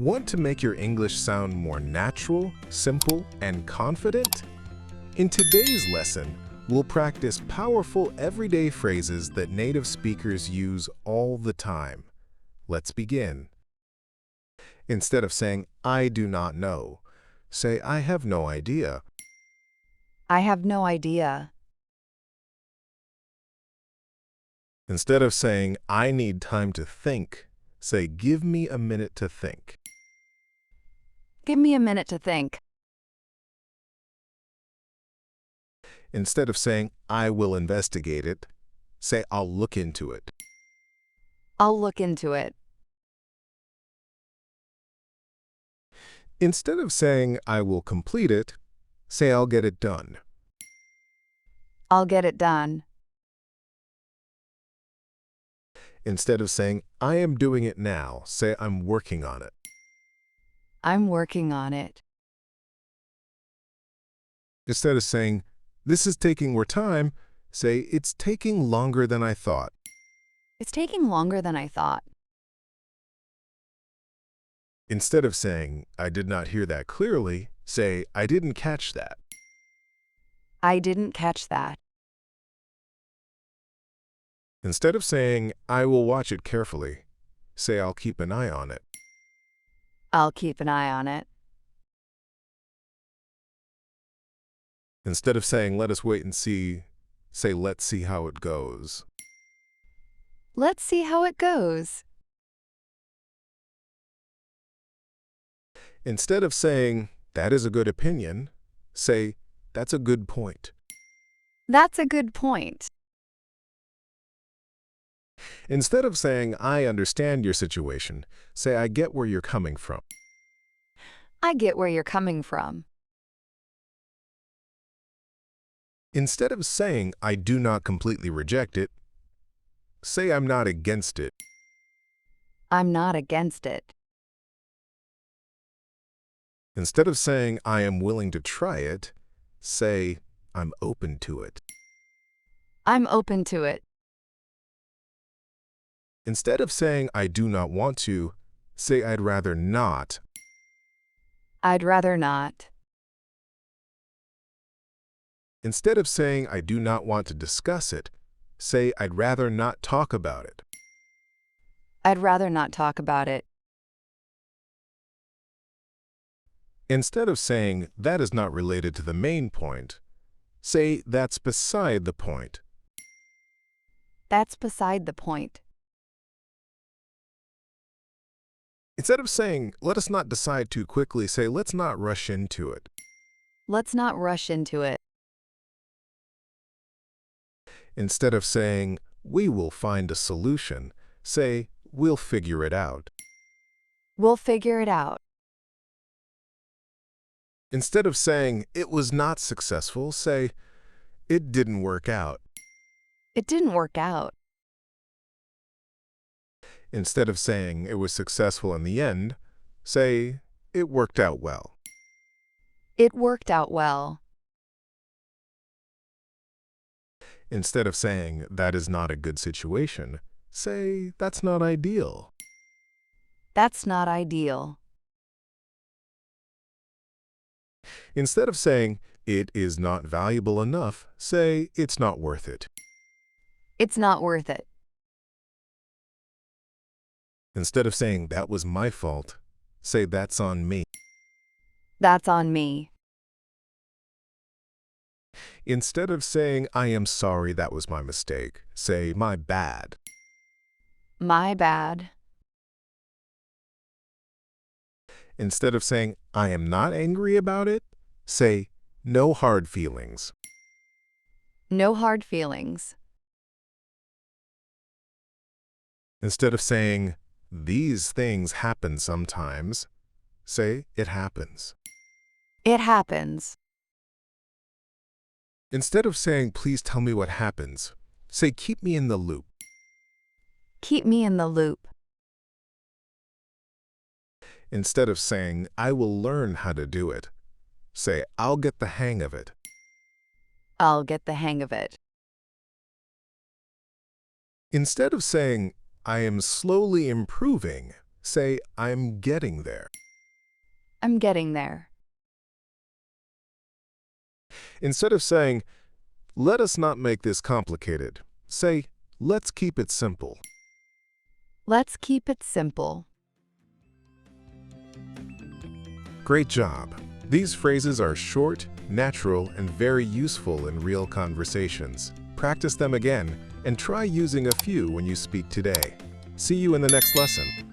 Want to make your English sound more natural, simple, and confident? In today's lesson, we'll practice powerful everyday phrases that native speakers use all the time. Let's begin. Instead of saying, "I do not know," say, "I have no idea." I have no idea. Instead of saying, "I need time to think," say, "Give me a minute to think." Give me a minute to think. Instead of saying, "I will investigate it," say, "I'll look into it." I'll look into it. Instead of saying, "I will complete it," say, "I'll get it done." I'll get it done. Instead of saying, "I am doing it now," say, "I'm working on it." I'm working on it. Instead of saying, "This is taking more time," say, "It's taking longer than I thought." It's taking longer than I thought. Instead of saying, "I did not hear that clearly," say, "I didn't catch that." I didn't catch that. Instead of saying, "I will watch it carefully," say, "I'll keep an eye on it." I'll keep an eye on it. Instead of saying, "Let us wait and see," say, "Let's see how it goes." Let's see how it goes. Instead of saying, "That is a good opinion," say, "That's a good point." That's a good point. Instead of saying, "I understand your situation," say, "I get where you're coming from." I get where you're coming from. Instead of saying, "I do not completely reject it," say, "I'm not against it." I'm not against it. Instead of saying, "I am willing to try it," say, "I'm open to it." I'm open to it. Instead of saying, "I do not want to," say, "I'd rather not." I'd rather not. Instead of saying, "I do not want to discuss it," say, "I'd rather not talk about it." I'd rather not talk about it. Instead of saying, "That is not related to the main point," say, "That's beside the point." That's beside the point. Instead of saying, "Let us not decide too quickly," say, "Let's not rush into it." Let's not rush into it. Instead of saying, "We will find a solution," say, "We'll figure it out." We'll figure it out. Instead of saying, "It was not successful," say, "It didn't work out." It didn't work out. Instead of saying, "It was successful in the end," say, "It worked out well." It worked out well. Instead of saying, "That is not a good situation," say, "That's not ideal." That's not ideal. Instead of saying, "It is not valuable enough," say, "It's not worth it." It's not worth it. Instead of saying, "That was my fault," say, "That's on me." That's on me. Instead of saying, "I am sorry, that was my mistake," say, "My bad." My bad. Instead of saying, "I am not angry about it," say, "No hard feelings." No hard feelings. Instead of saying, "These things happen sometimes," say, "It happens." It happens. Instead of saying, "Please tell me what happens," say, "Keep me in the loop." Keep me in the loop. Instead of saying, "I will learn how to do it," say, "I'll get the hang of it." I'll get the hang of it. Instead of saying, "I am slowly improving," Say, I'm getting there. I'm getting there. Instead of saying, let us not make this complicated, say, let's keep it simple. Let's keep it simple. Great job! These phrases are short, natural, and very useful in real conversations. Practice them again and try using a few when you speak today. See you in the next lesson.